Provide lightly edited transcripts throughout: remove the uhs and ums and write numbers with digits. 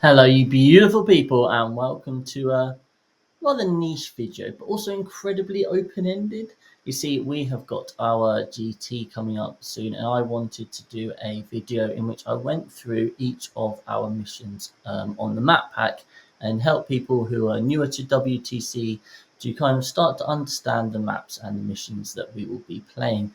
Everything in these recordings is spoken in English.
Hello, you beautiful people, and welcome to a rather niche video, but also incredibly open-ended. You see, we have got our GT coming up soon, and I wanted to do a video in which I went through each of our missions on the map pack and help people who are newer to WTC to kind of start to understand the maps and the missions that we will be playing.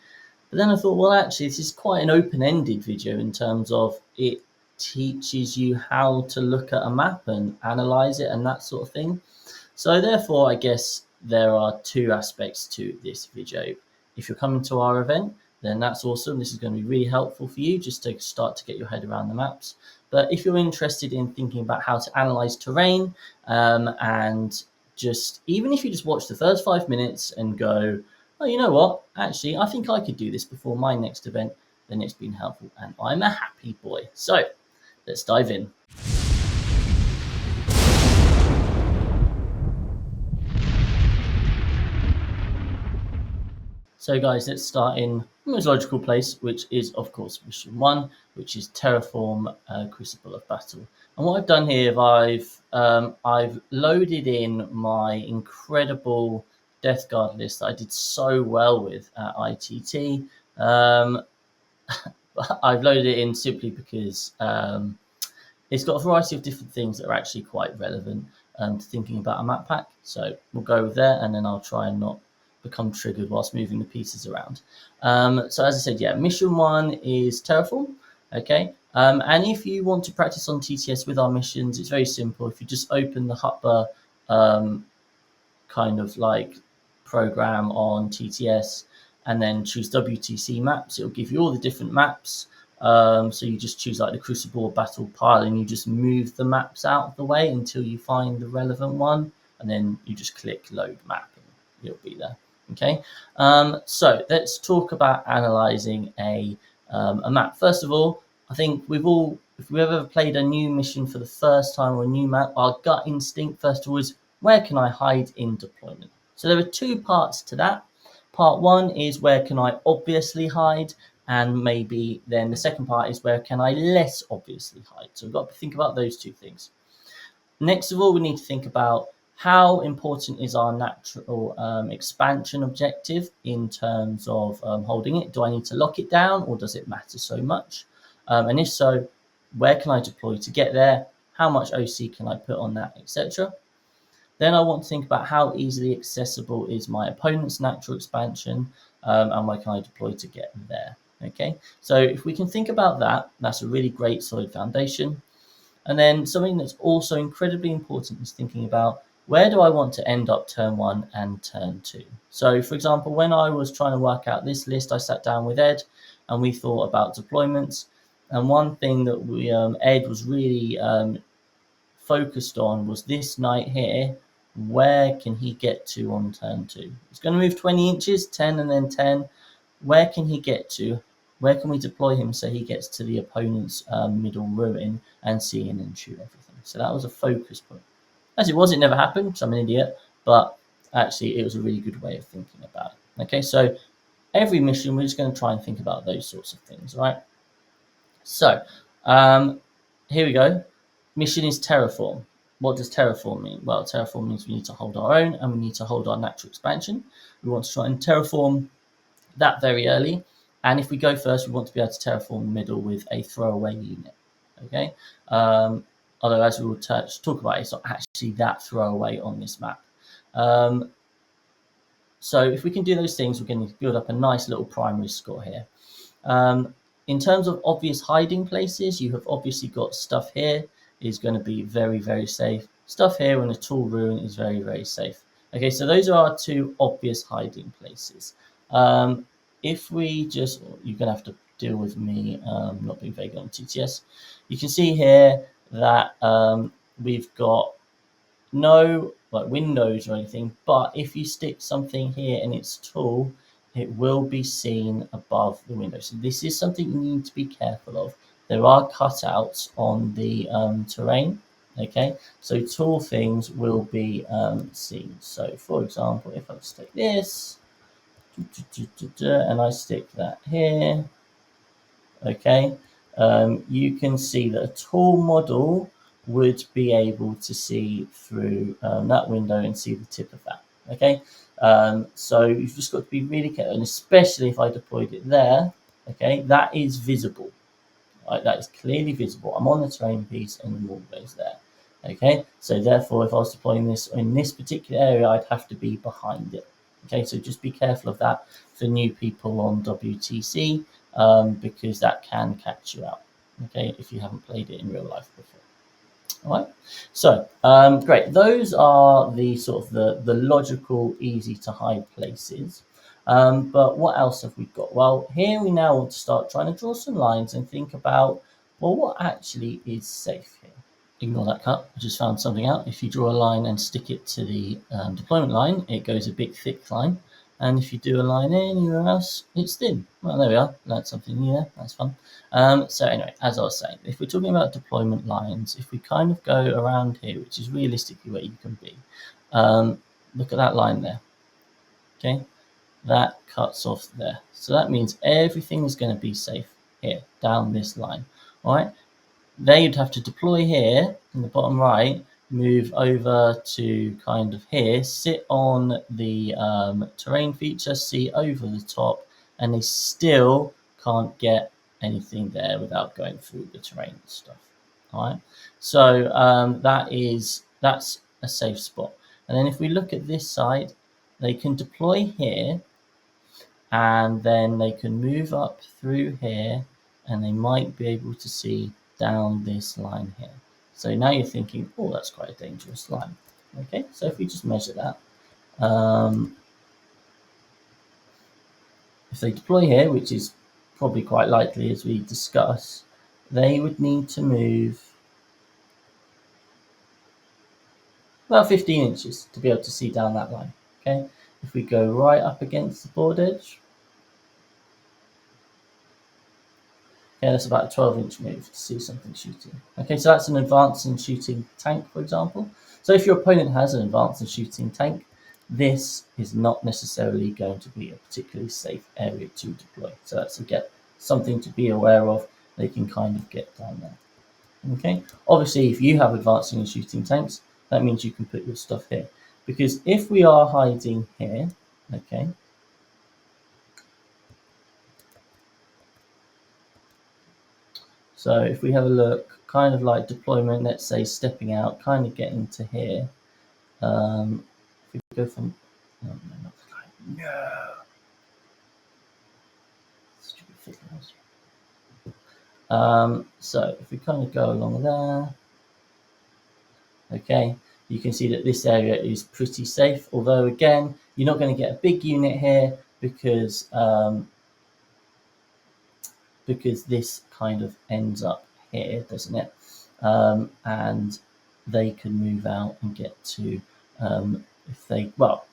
But then I thought, well, actually, this is quite an open-ended video in terms of it teaches you how to look at a map and analyze it and that sort of thing. So therefore, I guess there are two aspects to this video. If you're coming to our event, then that's awesome. This is going to be really helpful for you just to start to get your head around the maps. But if you're interested in thinking about how to analyze terrain and just even if you just watch the first 5 minutes and go, oh, you know what? Actually, I think I could do this before my next event. Then it's been helpful, and I'm a happy boy. So let's dive in. So guys, let's start in the most logical place, which is of course mission 1, which is terraform Crucible of Battle. And what I've done here, I've loaded in my incredible Death Guard list that I did so well with at ITT. I've loaded it in simply because it's got a variety of different things that are actually quite relevant to thinking about a map pack. So we'll go with there, and then I'll try and not become triggered whilst moving the pieces around. So as I said, yeah, mission 1 is terraform. Okay, and if you want to practice on TTS with our missions, it's very simple. If you just open the Hupper kind of like program on TTS and then choose WTC maps, it'll give you all the different maps. So you just choose like the Crucible Battle pile and you just move the maps out of the way until you find the relevant one, and then you just click load map and it'll be there. Okay, so let's talk about analyzing a map. First of all, I think if we've ever played a new mission for the first time or a new map, our gut instinct first of all is, where can I hide in deployment? So there are two parts to that. Part 1 is where can I obviously hide, and maybe then the second part is where can I less obviously hide. So we've got to think about those two things. Next of all, we need to think about how important is our natural expansion objective in terms of holding it. Do I need to lock it down, or does it matter so much? And if so, where can I deploy to get there? How much OC can I put on that, etc. Then I want to think about how easily accessible is my opponent's natural expansion, and where can I deploy to get there. Okay, so if we can think about that, that's a really great solid foundation. And then something that's also incredibly important is thinking about, where do I want to end up turn 1 and turn 2? So for example, when I was trying to work out this list, I sat down with Ed and we thought about deployments. And one thing that Ed was really focused on was this knight here. Where can he get to on turn 2? He's going to move 20 inches, 10 and then 10. Where can he get to? Where can we deploy him so he gets to the opponent's middle ruin and see in and shoot everything? So that was a focus point. As it was, it never happened because I'm an idiot, but actually it was a really good way of thinking about it. Okay, so every mission we're just going to try and think about those sorts of things, right? So here we go. Mission is terraform. What does terraform mean? Well, terraform means we need to hold our own and we need to hold our natural expansion. We want to try and terraform that very early. And if we go first, we want to be able to terraform the middle with a throwaway unit. Okay. Although as we will talk about, it's not actually that throwaway on this map. So if we can do those things, we're going to build up a nice little primary score here. In terms of obvious hiding places, you have obviously got stuff here is going to be very, very safe. Stuff here in a tall ruin is very, very safe. Okay, so those are our two obvious hiding places. If we just, you're going to have to deal with me not being very good on TTS. You can see here that we've got no like windows or anything, but if you stick something here and it's tall, it will be seen above the window. So this is something you need to be careful of. There are cutouts on the terrain. Okay, so tall things will be seen. So for example, if I stick this and I stick that here, okay, you can see that a tall model would be able to see through that window and see the tip of that. Okay, so you've just got to be really careful, and especially if I deployed it there. Okay, that is visible. Right, that is clearly visible. I'm on the terrain piece and the wall goes there. Okay, so therefore, if I was deploying this in this particular area, I'd have to be behind it. Okay, so just be careful of that for new people on WTC, because that can catch you out. Okay, if you haven't played it in real life before. All right, so great. Those are the sort of the logical, easy to hide places. But what else have we got? Well, here we now want to start trying to draw some lines and think about, well, what actually is safe here? Ignore that cut. I just found something out. If you draw a line and stick it to the deployment line, it goes a big thick line. And if you do a line anywhere else, it's thin. Well, there we are. Learned something new there. That's fun. So anyway, as I was saying, if we're talking about deployment lines, if we kind of go around here, which is realistically where you can be, look at that line there. Okay, that cuts off there. So that means everything is going to be safe here, down this line. All right. There you'd have to deploy here in the bottom right, move over to kind of here, sit on the terrain feature, see over the top, and they still can't get anything there without going through the terrain stuff. All right, so that's a safe spot. And then if we look at this side, they can deploy here, and then they can move up through here, and they might be able to see down this line here. So now you're thinking, oh, that's quite a dangerous line. Okay, so if we just measure that, if they deploy here, which is probably quite likely as we discuss, they would need to move about 15 inches to be able to see down that line. Okay, if we go right up against the board edge, okay, that's about a 12-inch move to see something shooting. Okay, so that's an advancing shooting tank, for example. So if your opponent has an advancing shooting tank, this is not necessarily going to be a particularly safe area to deploy. So that's, again, something to be aware of. They can kind of get down there. Okay, obviously, if you have advancing and shooting tanks, that means you can put your stuff here. Because if we are hiding here, okay, so if we have a look, kind of like deployment, let's say stepping out, kind of getting to here. If we go from, oh, no, not the line. No. Stupid figures. So if we kind of go along there, okay, you can see that this area is pretty safe. Although again, you're not going to get a big unit here because this kind of ends up here, doesn't it? And they can move out and get to, if they, well,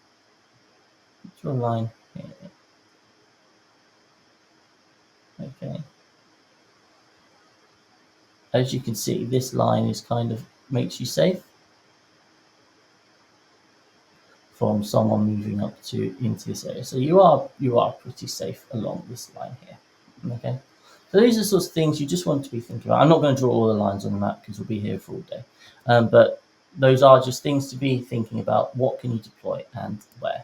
draw a line here. Okay. As you can see, this line is kind of makes you safe from someone moving up to into this area. So you are pretty safe along this line here. Okay. So these are sorts of things you just want to be thinking about. I'm not going to draw all the lines on the map because we'll be here for all day. But those are just things to be thinking about. What can you deploy and where?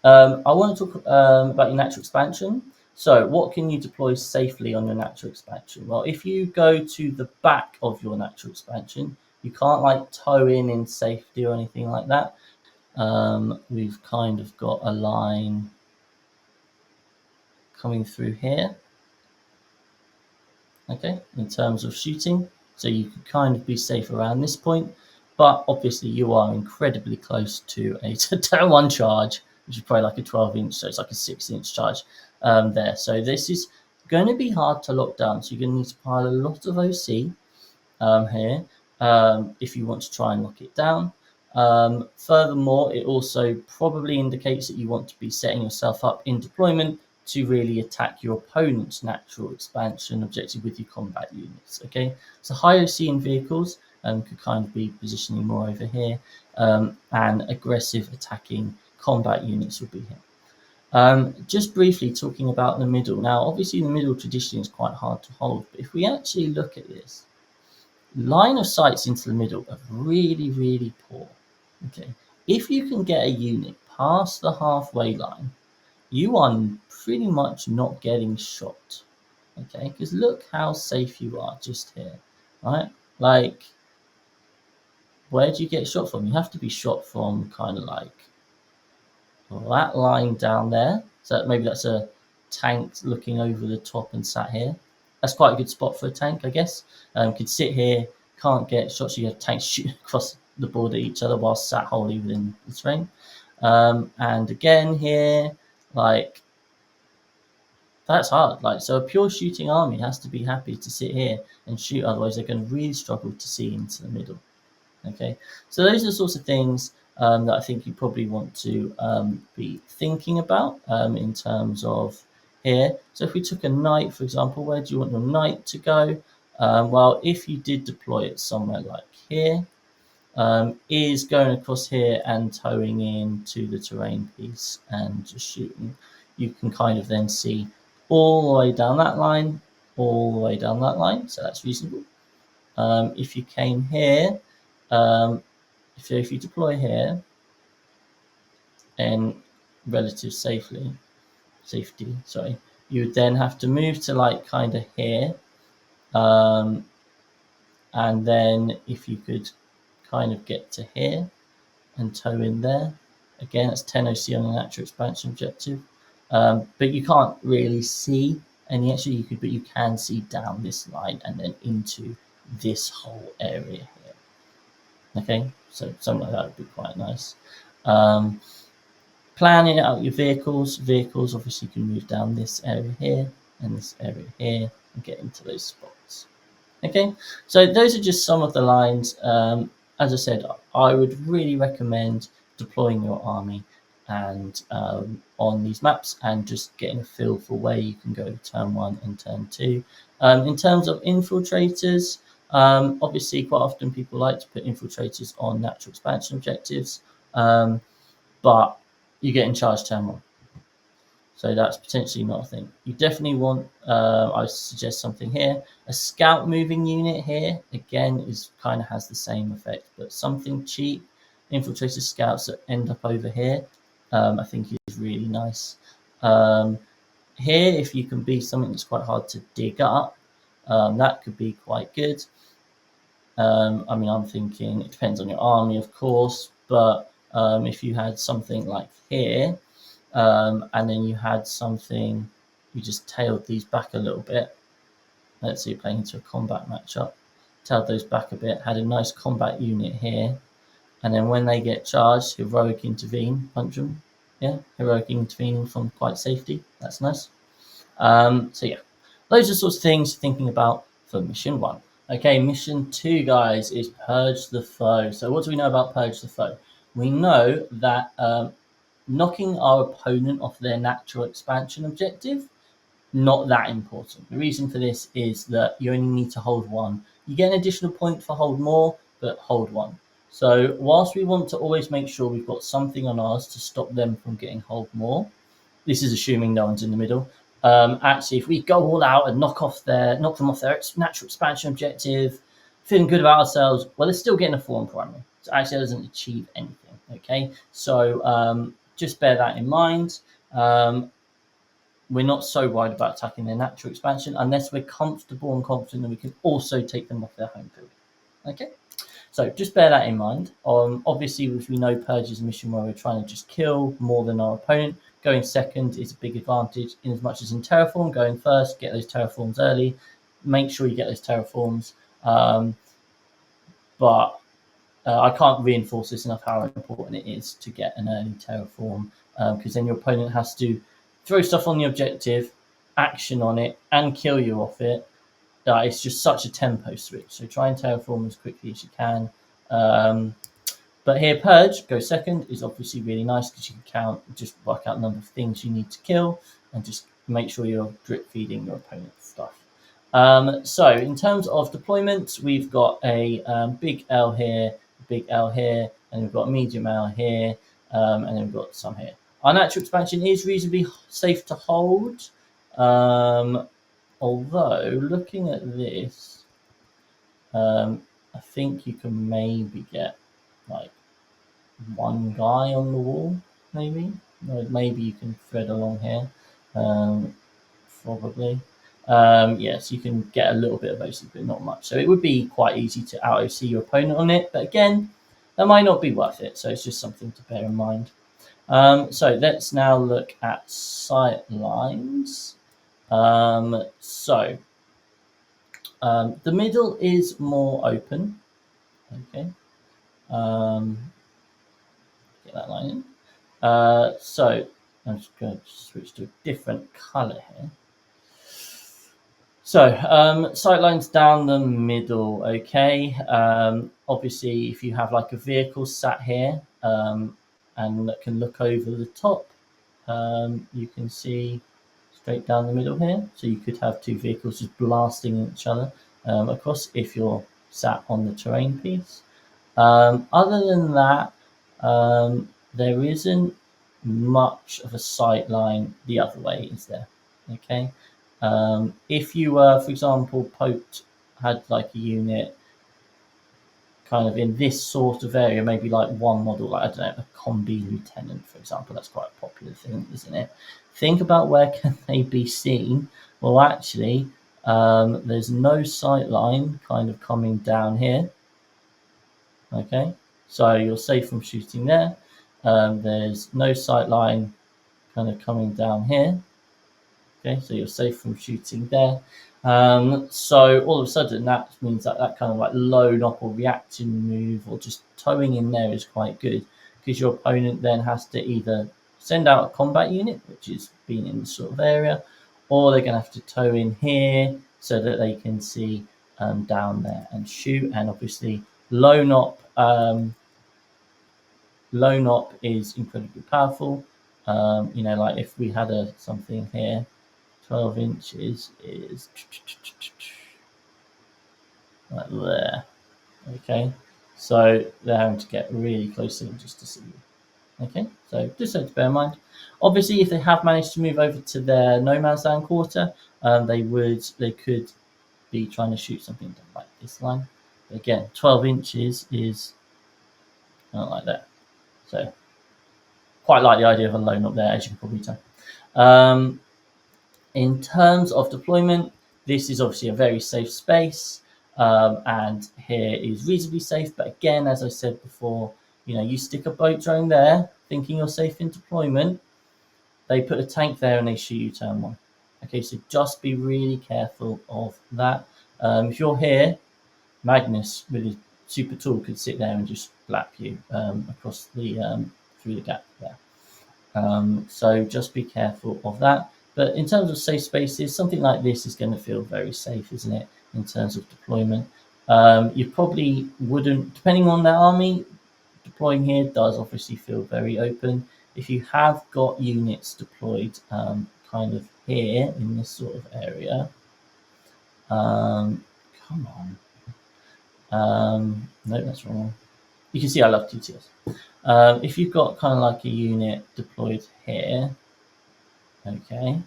I want to talk about your natural expansion. So what can you deploy safely on your natural expansion? Well, if you go to the back of your natural expansion, you can't like toe in safety or anything like that. We've kind of got a line coming through here. Okay, in terms of shooting, so you could kind of be safe around this point, but obviously you are incredibly close to a turn 1 charge, which is probably like a 12-inch, so it's like a 6-inch charge there. So this is going to be hard to lock down, so you're going to need to pile a lot of OC here if you want to try and lock it down. Furthermore, it also probably indicates that you want to be setting yourself up in deployment to really attack your opponent's natural expansion objective with your combat units. Okay, so high OC in vehicles could kind of be positioning more over here, and aggressive attacking combat units would be here. Just briefly talking about the middle. Now, obviously, the middle tradition is quite hard to hold, but if we actually look at this, line of sights into the middle are really, really poor. Okay, if you can get a unit past the halfway line, you are pretty much not getting shot. Okay, because look how safe you are just here, right? Like, where do you get shot from? You have to be shot from kind of like that line down there. So maybe that's a tank looking over the top and sat here. That's quite a good spot for a tank, I guess. Could sit here, can't get shots. You have tanks shooting across the board at each other while sat wholly within the terrain. And again here, like, that's hard. Like, so a pure shooting army has to be happy to sit here and shoot. Otherwise, they're going to really struggle to see into the middle. Okay, so those are the sorts of things that I think you probably want to be thinking about in terms of here. So if we took a knight, for example, where do you want your knight to go? Well, if you did deploy it somewhere like here, is going across here and towing in to the terrain piece and just shooting. You can kind of then see all the way down that line, all the way down that line, so that's reasonable. If you came here, if you deploy here and relative safety, sorry, you would then have to move to like kind of here, and then if you could kind of get to here and tow in there, again that's 10 OC on a natural expansion objective, but you can't really see any actually. But you can see down this line and then into this whole area here. Okay, so something like that would be quite nice. Planning out your vehicles. Obviously you can move down this area here and this area here and get into those spots. Okay, so those are just some of the lines. As I said, I would really recommend deploying your army and on these maps and just getting a feel for where you can go turn 1 and turn 2. In terms of infiltrators, obviously quite often people like to put infiltrators on natural expansion objectives, but you get in charge turn 1. So that's potentially not a thing. You definitely want, I suggest something here. A scout moving unit here, again, is kind of has the same effect, but something cheap, infiltrator scouts that end up over here, I think is really nice. Here, if you can be something that's quite hard to dig up, that could be quite good. I mean, I'm thinking it depends on your army, of course, but if you had something like here, and then you had something, you just tailed these back a little bit. Let's say you're playing into a combat matchup, tailed those back a bit, had a nice combat unit here, and then when they get charged, heroic intervene, punch them. Yeah, heroic intervening from quite safety. That's nice. So yeah, those are sorts of things thinking about for mission 1. Okay, mission 2, guys, is Purge the Foe. So what do we know about Purge the Foe? We know that knocking our opponent off their natural expansion objective, not that important. The reason for this is that you only need to hold 1. You get an additional point for hold more, but hold 1. So whilst we want to always make sure we've got something on ours to stop them from getting hold more, this is assuming no one's in the middle. Actually, if we go all out and knock them off their natural expansion objective, feeling good about ourselves, well, they're still getting a 4 on primary. So actually, that doesn't achieve anything. Okay, so just bear that in mind. We're not so worried about attacking their natural expansion unless we're comfortable and confident that we can also take them off their home field. Okay, so just bear that in mind. Obviously, if we know Purge is a mission where we're trying to just kill more than our opponent, going second is a big advantage in as much as in Terraform. Going first, get those Terraforms early. Make sure you get those Terraforms. But I can't reinforce this enough how important it is to get an early Terraform, because then your opponent has to throw stuff on the objective, action on it, and kill you off it. It's just such a tempo switch. So try and Terraform as quickly as you can. But here, Purge, go second, is obviously really nice because you can just work out the number of things you need to kill and just make sure you're drip feeding your opponent's stuff. So in terms of deployment, we've got a big L here, big L here, and we've got a medium L here, and then we've got some here. Our natural expansion is reasonably safe to hold, although looking at this, I think you can maybe get like one guy on the wall, maybe. Or maybe you can thread along here, probably. Yes, you can get a little bit of OC, but not much. So it would be quite easy to out OC your opponent on it, but again, that might not be worth it. So it's just something to bear in mind. So let's now look at Sightlines. The middle is more open. Okay. Get that line in. So I'm just going to switch to a different color here. So Sightlines down the middle. Okay. Obviously, if you have like a vehicle sat here and that can look over the top, you can see straight down the middle here. So you could have two vehicles just blasting each other across if you're sat on the terrain piece. Other than that, there isn't much of a sight line the other way, is there? Okay. If you were, for example, had like a unit kind of in this sort of area, maybe like one model, like I don't know, a combi lieutenant, for example, that's quite a popular thing, isn't it? Think about where can they be seen. Well, actually, there's no sight line kind of coming down here. Okay, so you're safe from shooting there. There's no sight line kind of coming down here. Okay, so you're safe from shooting there. So all of a sudden that means that kind of like load up or reaction move or just towing in there is quite good, because your opponent then has to either send out a combat unit, which is being in this sort of area, or they're going to have to tow in here so that they can see down there and shoot. And obviously lone op is incredibly powerful. Like if we had something here, 12 inches is like there. Okay, so they're having to get really close in just to see you. Okay, so just something to bear in mind. Obviously, if they have managed to move over to their no man's land quarter, they could be trying to shoot something like this line. But again, 12 inches is not like that. So quite like the idea of a lone up there, as you can probably tell. In terms of deployment, this is obviously a very safe space, and here is reasonably safe. But again, as I said before, you stick a boat drone there, thinking you're safe in deployment. They put a tank there and they shoot you turn one. Okay, so just be really careful of that. If you're here, Magnus with his super tool could sit there and just flap you across the through the gap there. So just be careful of that. But in terms of safe spaces, something like this is going to feel very safe, isn't it, in terms of deployment? You probably wouldn't, depending on the army, deploying here does obviously feel very open. If you have got units deployed kind of here in this sort of area, come on. No, that's wrong. You can see I love TTS. If you've got kind of like a unit deployed here, okay,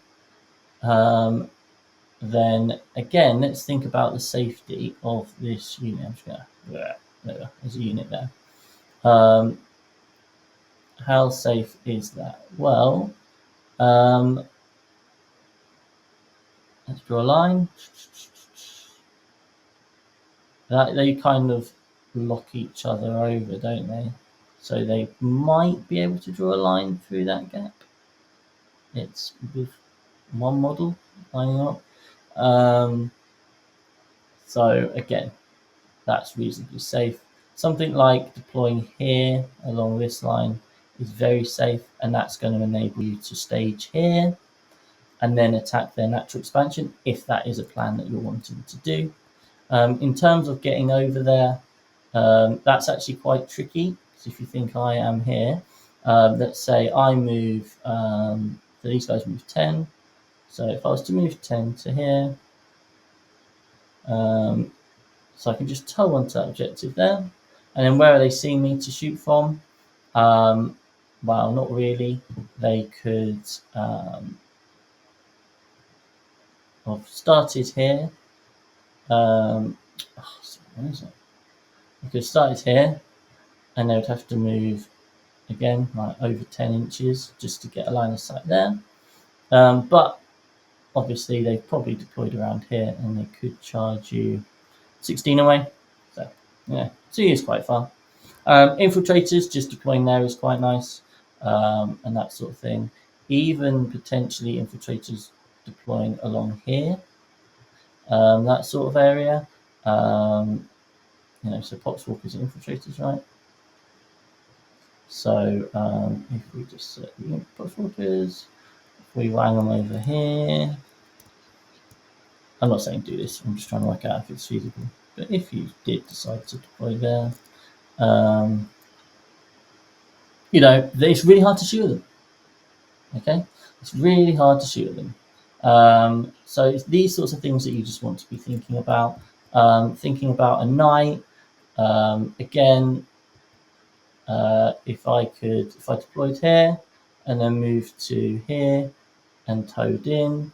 then again, let's think about the safety of this unit. I'm just gonna, there's a unit there. How safe is that? Well, let's draw a line. They kind of lock each other over, don't they? So they might be able to draw a line through that gap. It's with one model lining up. So again, that's reasonably safe. Something like deploying here along this line is very safe, and that's going to enable you to stage here and then attack their natural expansion if that is a plan that you're wanting to do. In terms of getting over there, that's actually quite tricky. So if you think I am here, let's say I move, so these guys move 10. So if I was to move 10 to here, so I can just tow onto that objective there. And then where are they seeing me to shoot from? Well, not really. They could have started here. Where is it? You could start it here, and they would have to move again like over 10 inches just to get a line of sight there. But obviously they've probably deployed around here, and they could charge you 16 away. So yeah, 2 is quite far. Infiltrators just deploying there is quite nice, and that sort of thing. Even potentially infiltrators deploying along here, that sort of area. So Poxwalkers and infiltrators, right? So if we just set the Poxwalkers, if we wang them over here, I'm not saying do this, I'm just trying to work out if it's feasible. But if you did decide to deploy there, it's really hard to shoot them. Okay, it's really hard to shoot them. So it's these sorts of things that you just want to be thinking about. Thinking about a night. Again, if I deployed here and then moved to here and towed in,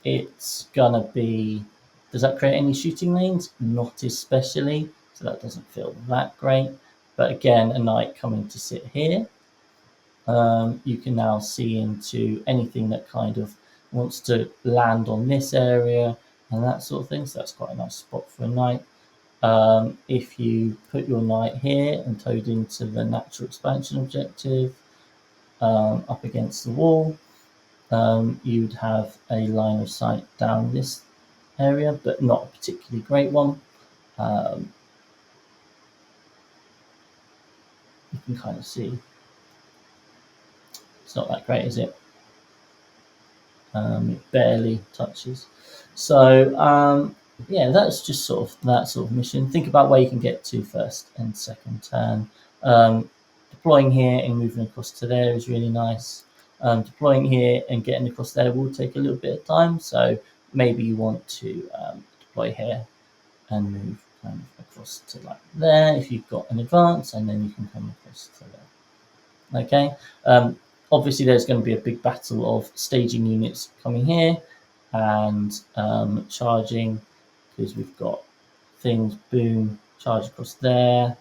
it's gonna be. Does that create any shooting lanes? Not especially. So that doesn't feel that great. But again, a knight coming to sit here. You can now see into anything that kind of wants to land on this area and that sort of thing. So that's quite a nice spot for a knight. If you put your knight here and towed into the natural expansion objective up against the wall, you'd have a line of sight down this area, but not a particularly great one. You can kind of see it's not that great, is it? It barely touches. So that's just sort of that sort of mission. Think about where you can get to first and second turn. Deploying here and moving across to there is really nice. Deploying here and getting across there will take a little bit of time. So maybe you want to deploy here and move kind of across to like there if you've got an advance, and then you can come across to there. Okay. Obviously, there's going to be a big battle of staging units coming here and charging, because we've got things, boom, charge across there,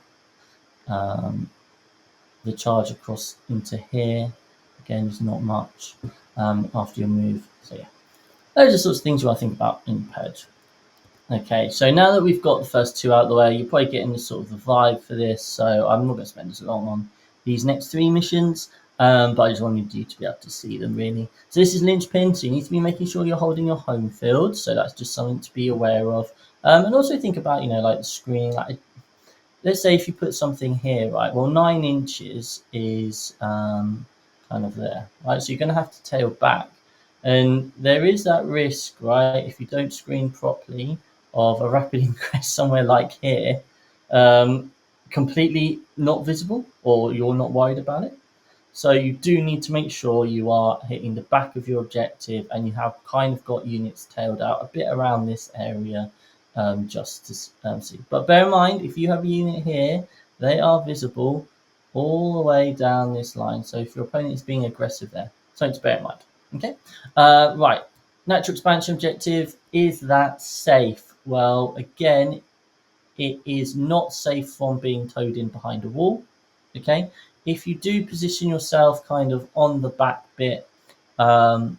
the charge across into here. Again, is not much after your move. So yeah, those are sorts of things you want to think about in Purge. Okay, so now that we've got the first two out of the way, you're probably getting the sort of the vibe for this. So I'm not going to spend as long on these next three missions, but I just wanted you to be able to see them really. So this is Lynch Pin, so you need to be making sure you're holding your home field. So that's just something to be aware of. And also think about, like the screen. Like, let's say if you put something here, right? Well, 9 inches is kind of there, right? So you're going to have to tail back. And there is that risk, right, if you don't screen properly, of a rapid ingress somewhere like here, completely not visible, or you're not worried about it. So you do need to make sure you are hitting the back of your objective, and you have kind of got units tailed out a bit around this area, just to see. But bear in mind, if you have a unit here, they are visible all the way down this line. So if your opponent is being aggressive there, something to bear in mind. Okay, right. Natural expansion objective, is that safe? Well, again, it is not safe from being towed in behind a wall. Okay, if you do position yourself kind of on the back bit, then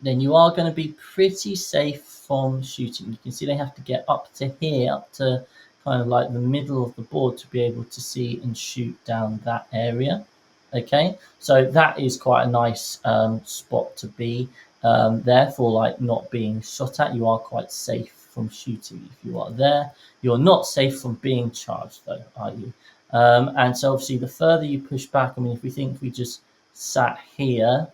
you are going to be pretty safe from shooting. You can see they have to get up to here, up to kind of like the middle of the board to be able to see and shoot down that area. Okay, so that is quite a nice spot to be. Therefore, like not being shot at, you are quite safe from shooting if you are there. You're not safe from being charged, though, are you? And so, obviously, the further you push back, I mean, if we think we just sat here,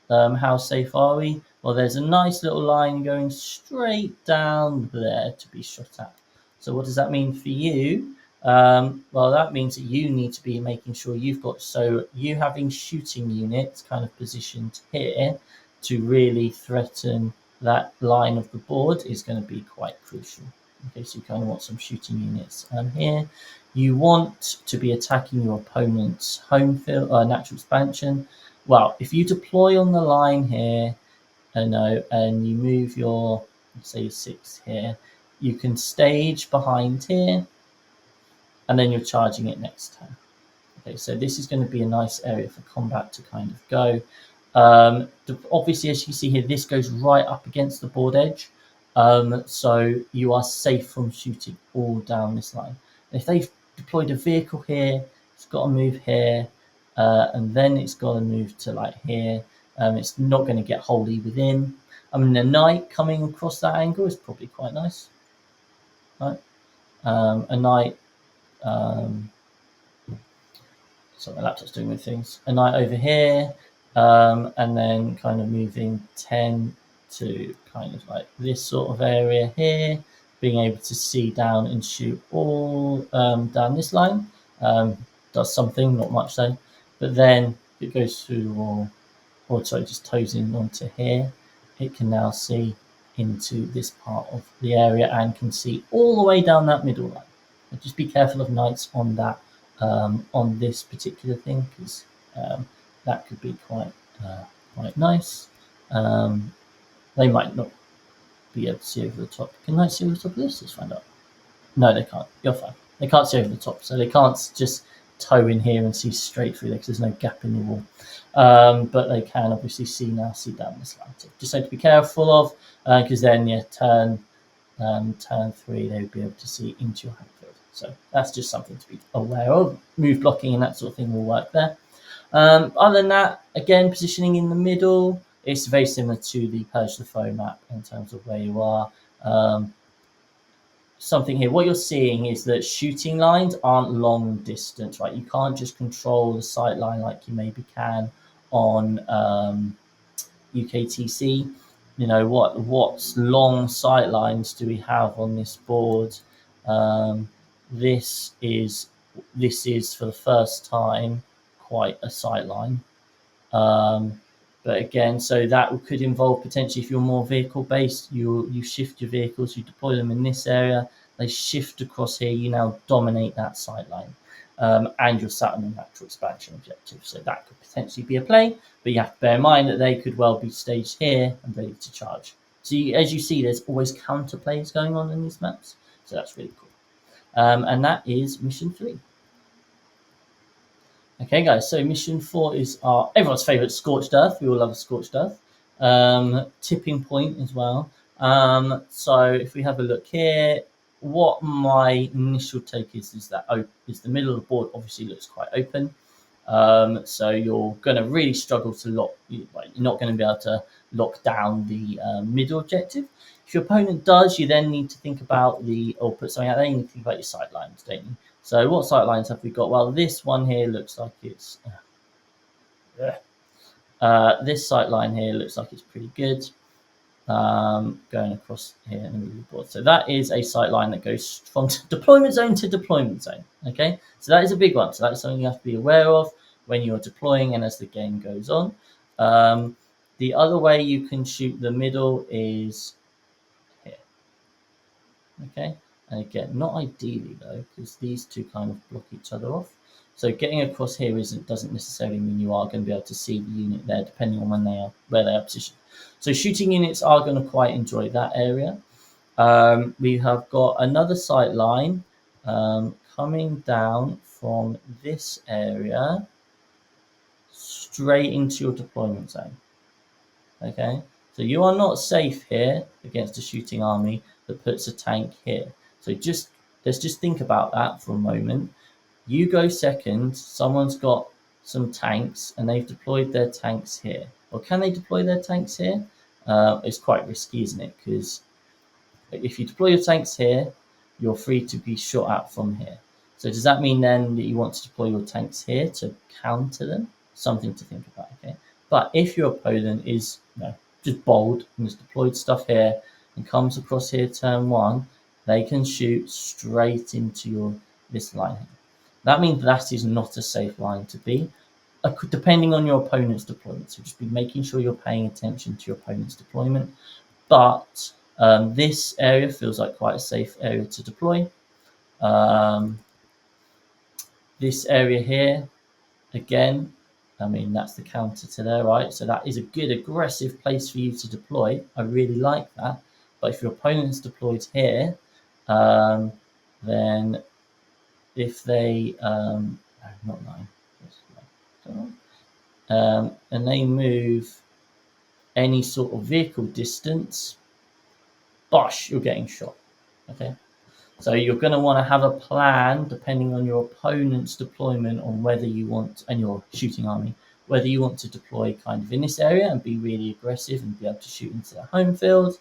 how safe are we? Well, there's a nice little line going straight down there to be shot at. So what does that mean for you? Well, that means that you need to be making sure you've got, so you having shooting units kind of positioned here to really threaten that line of the board is going to be quite crucial. Okay, so you kind of want some shooting units here. You want to be attacking your opponent's home field, natural expansion. Well, if you deploy on the line here, and you move your say 6 here, you can stage behind here, and then you're charging it next turn. Okay, so this is going to be a nice area for combat to kind of go. Obviously, as you see here, this goes right up against the board edge, so you are safe from shooting all down this line. And if they've deployed a vehicle here, it's got to move here, and then it's got to move to like here. It's not going to get wholly within. I mean, the knight coming across that angle is probably quite nice, right? A knight. So my laptop's doing weird things. A knight over here, and then kind of moving 10 to kind of like this sort of area here, being able to see down and shoot all down this line. Does something, not much though. But then it goes through the wall, or sorry, just toes in onto here. It can now see into this part of the area and can see all the way down that middle line. But just be careful of knights on that, on this particular thing, because that could be quite nice. They might not be able to see over the top. Can knights see over the top of this? Let's find out. No, they can't. You're fine. They can't see over the top, so they can't just toe in here and see straight through there because there's no gap in the wall. But they can obviously see down this line. So just have to be careful of, because then turn 3 they would be able to see into your hand field. So that's just something to be aware of. Move blocking and that sort of thing will work there. Other than that, again, positioning in the middle, it's very similar to the Purge the Foe map in terms of where you are. Something here, what you're seeing is that shooting lines aren't long distance, right? You can't just control the sight line like you maybe can on UKTC. You know, what's long sight lines do we have on this board? This is for the first time quite a sight line. But again, so that could involve potentially, if you're more vehicle based, you shift your vehicles, you deploy them in this area, they shift across here, you now dominate that sight line, and you're sat on a natural expansion objective. So that could potentially be a play, but you have to bear in mind that they could well be staged here and ready to charge. So as you see, there's always counter plays going on in these maps, so that's really cool. And that is mission 3. Okay, guys, so mission 4 is everyone's favourite Scorched Earth. We all love a Scorched Earth. Tipping point as well. So if we have a look here, what my initial take is that is the middle of the board obviously looks quite open. So you're going to really struggle to lock. You're not going to be able to lock down the middle objective. If your opponent does, you then need to think about or put something out there. You need to think about your sight lines, don't you? So what sight lines have we got? Well, this one here looks like it's... this sight line here looks like it's pretty good. Going across here in the middle of the board. So that is a sight line that goes from deployment zone to deployment zone. Okay, so that is a big one. So that's something you have to be aware of when you're deploying and as the game goes on. The other way you can shoot the middle is here. Okay, and again, not ideally though, because these two kind of block each other off. So getting across here doesn't necessarily mean you are going to be able to see the unit there, depending on where they are positioned. So shooting units are going to quite enjoy that area. We have got another sight line coming down from this area straight into your deployment zone. Okay, so you are not safe here against a shooting army that puts a tank here. So let's just think about that for a moment. You go second, someone's got some tanks and they've deployed their tanks here. Or can they deploy their tanks here? It's quite risky, isn't it? Because if you deploy your tanks here, you're free to be shot at from here. So does that mean then that you want to deploy your tanks here to counter them? Something to think about, okay? But if your opponent is just bold and has deployed stuff here and comes across here turn 1, they can shoot straight into this line here. That means that is not a safe line to be, depending on your opponent's deployment. So just be making sure you're paying attention to your opponent's deployment. But this area feels like quite a safe area to deploy. This area here, again, I mean, that's the counter to there, right? So that is a good aggressive place for you to deploy. I really like that. But if your opponent's deployed here, then if they not 9, and they move any sort of vehicle distance, bosh, you're getting shot. Okay, so you're going to want to have a plan depending on your opponent's deployment on whether you want, and your shooting army, whether you want to deploy kind of in this area and be really aggressive and be able to shoot into the home field,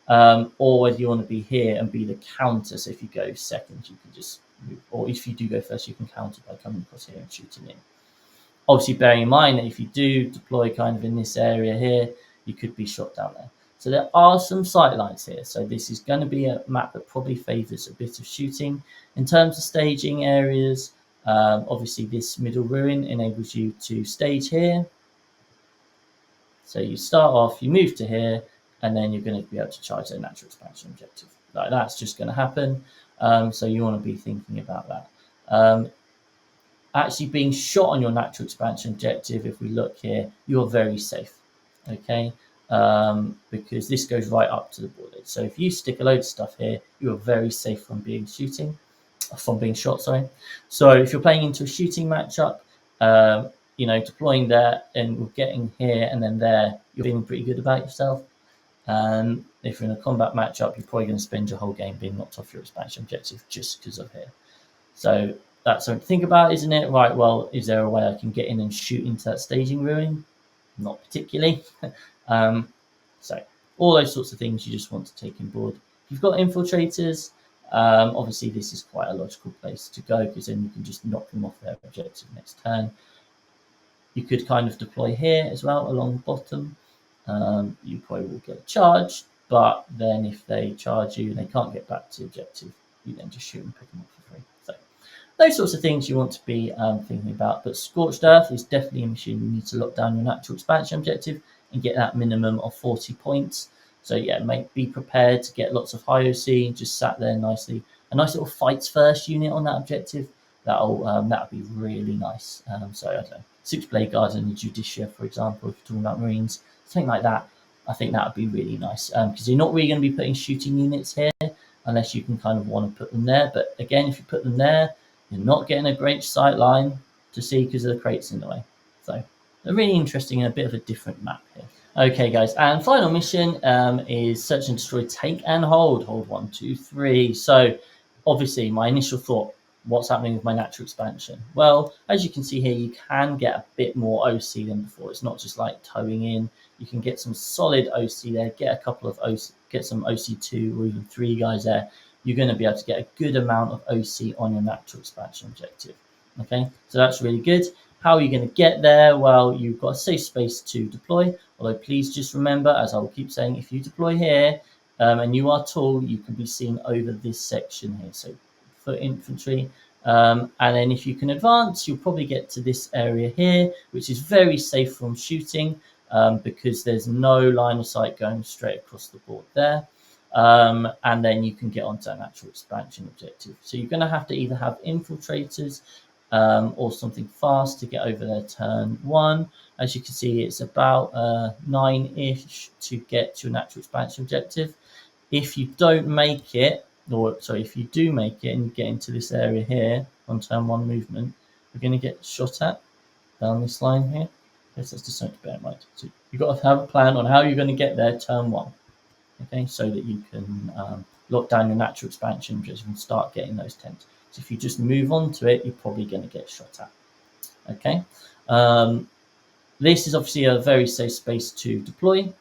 or whether you want to be here and be the counter. So if you go second, you can just move, or if you do go first, you can counter by coming across here and shooting in. Obviously, bearing in mind that if you do deploy kind of in this area here, you could be shot down there. So there are some sightlines here. So this is going to be a map that probably favors a bit of shooting. In terms of staging areas, obviously this middle ruin enables you to stage here. So you start off, you move to here, and then you're going to be able to charge a natural expansion objective. Like that's just going to happen. So you want to be thinking about that. Actually being shot on your natural expansion objective, if we look here, you're very safe, okay? Because this goes right up to the border. So if you stick a load of stuff here, you are very safe from being shot, sorry. So if you're playing into a shooting matchup, deploying there and getting here and then there, you're feeling pretty good about yourself. And if you're in a combat matchup, you're probably going to spend your whole game being knocked off your expansion objective just because of here. So that's something to think about, isn't it? Right, well, is there a way I can get in and shoot into that staging ruin? Not particularly. So all those sorts of things you just want to take on board. If you've got infiltrators, obviously this is quite a logical place to go because then you can just knock them off their objective next turn. You could kind of deploy here as well along the bottom. You probably will get charged, but then if they charge you and they can't get back to the objective, you then just shoot and pick them up for free. So those sorts of things you want to be thinking about. But Scorched Earth is definitely a machine you need to lock down your natural expansion objective and get that minimum of 40 points. So yeah, be prepared to get lots of high OC, just sat there nicely. A nice little fights first unit on that objective. That'll be really nice. So I don't know, 6 Blade Guards and the Judicia, for example, if you're talking about Marines, something like that. I think that would be really nice because you're not really going to be putting shooting units here unless you can kind of want to put them there. But again, if you put them there, you're not getting a great sight line to see because of the crates in the way. So they're really interesting and a bit of a different map here. Okay, guys, and final mission is search and destroy, take and hold. Hold 1, 2, 3. So obviously my initial thought, what's happening with my natural expansion? Well, as you can see here, you can get a bit more OC than before. It's not just like towing in. You can get some solid OC there, get a couple of OC, get some OC2 or even 3 guys there. You're going to be able to get a good amount of OC on your natural expansion objective. Okay, so that's really good. How are you going to get there? Well, you've got a safe space to deploy. Although please just remember, as I will keep saying, if you deploy here and you are tall, you can be seen over this section here. So foot infantry. And then if you can advance, you'll probably get to this area here, which is very safe from shooting because there's no line of sight going straight across the board there. And then you can get onto an actual expansion objective. So you're going to have to either have infiltrators or something fast to get over there turn 1. As you can see, it's about 9-ish to get to an actual expansion objective. If you don't make it, if you do make it and you get into this area here on turn 1 movement, you're going to get shot at down this line here. Yes, that's just something to bear in mind. So you've got to have a plan on how you're going to get there turn 1. Okay, so that you can lock down your natural expansion objective and start getting those tents. So if you just move on to it, you're probably going to get shot at. Okay, this is obviously a very safe space to deploy.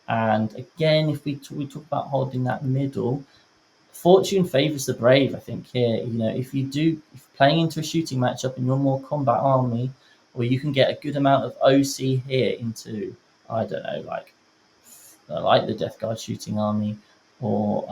And again, if we talk about holding that middle, fortune favors the brave. I think here, if you're playing into a shooting matchup and you're more combat army, or you can get a good amount of OC here into, I don't know, like the Death Guard shooting army, or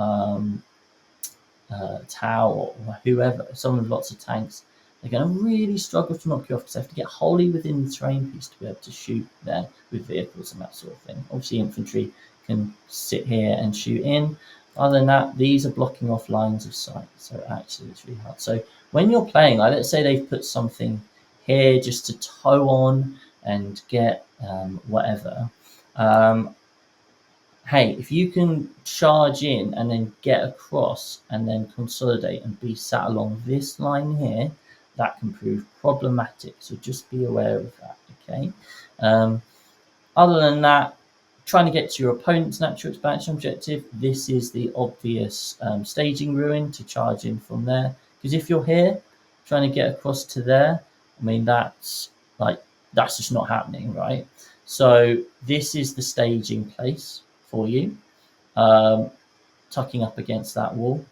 Tau, or whoever, someone with lots of tanks, they're going to really struggle to knock you off because they have to get wholly within the terrain piece to be able to shoot there with vehicles and that sort of thing. Obviously, infantry can sit here and shoot in. Other than that, these are blocking off lines of sight, so actually it's really hard. So when you're playing, like let's say they've put something here just to tow on and get whatever, hey, if you can charge in and then get across and then consolidate and be sat along this line here, that can prove problematic. So just be aware of that, okay? Other than that, trying to get to your opponent's natural expansion objective, this is the obvious staging ruin to charge in from there. Because if you're here trying to get across to there, I mean, that's just not happening, right? So this is the staging place for you, tucking up against that wall,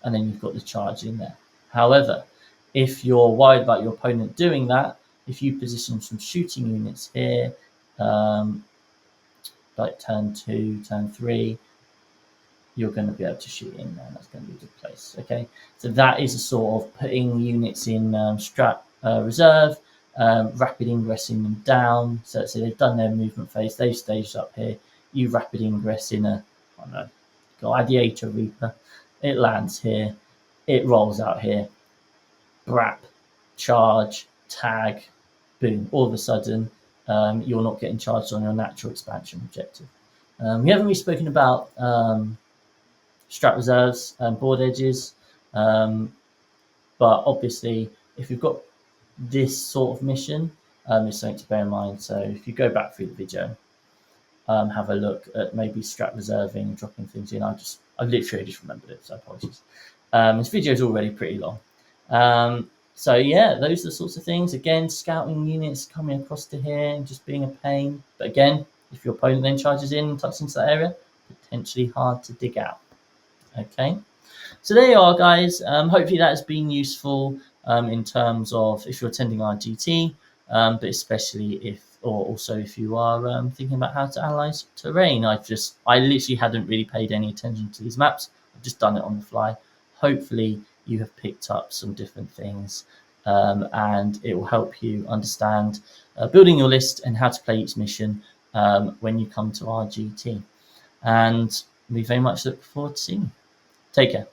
and then you've got the charge in there. However, if you're worried about your opponent doing that, if you position some shooting units here, like turn 2, turn 3, you're going to be able to shoot in there. That's going to be a good place. Okay, so that is a sort of putting units in strat reserve, rapid ingressing them down. So they've done their movement phase, they've staged up here. You rapid ingress in a, I don't know, Gladiator Reaper. It lands here, it rolls out here, brap, charge, tag, boom. All of a sudden, you're not getting charged on your natural expansion objective. We haven't really spoken about strat reserves and board edges, but obviously, if you've got this sort of mission, it's something to bear in mind. So if you go back through the video, have a look at maybe strat reserving, dropping things in. I literally just remembered it, so apologies. This video is already pretty long. So yeah, those are the sorts of things. Again, scouting units coming across to here and just being a pain. But again, if your opponent then charges in and tucks into that area, potentially hard to dig out. Okay, so there you are, guys. Hopefully that has been useful in terms of if you're attending RGT, but especially if you are thinking about how to analyze terrain. I literally hadn't really paid any attention to these maps. I've just done it on the fly. Hopefully you have picked up some different things, and it will help you understand building your list and how to play each mission when you come to RGT. And we very much look forward to seeing you. Take care.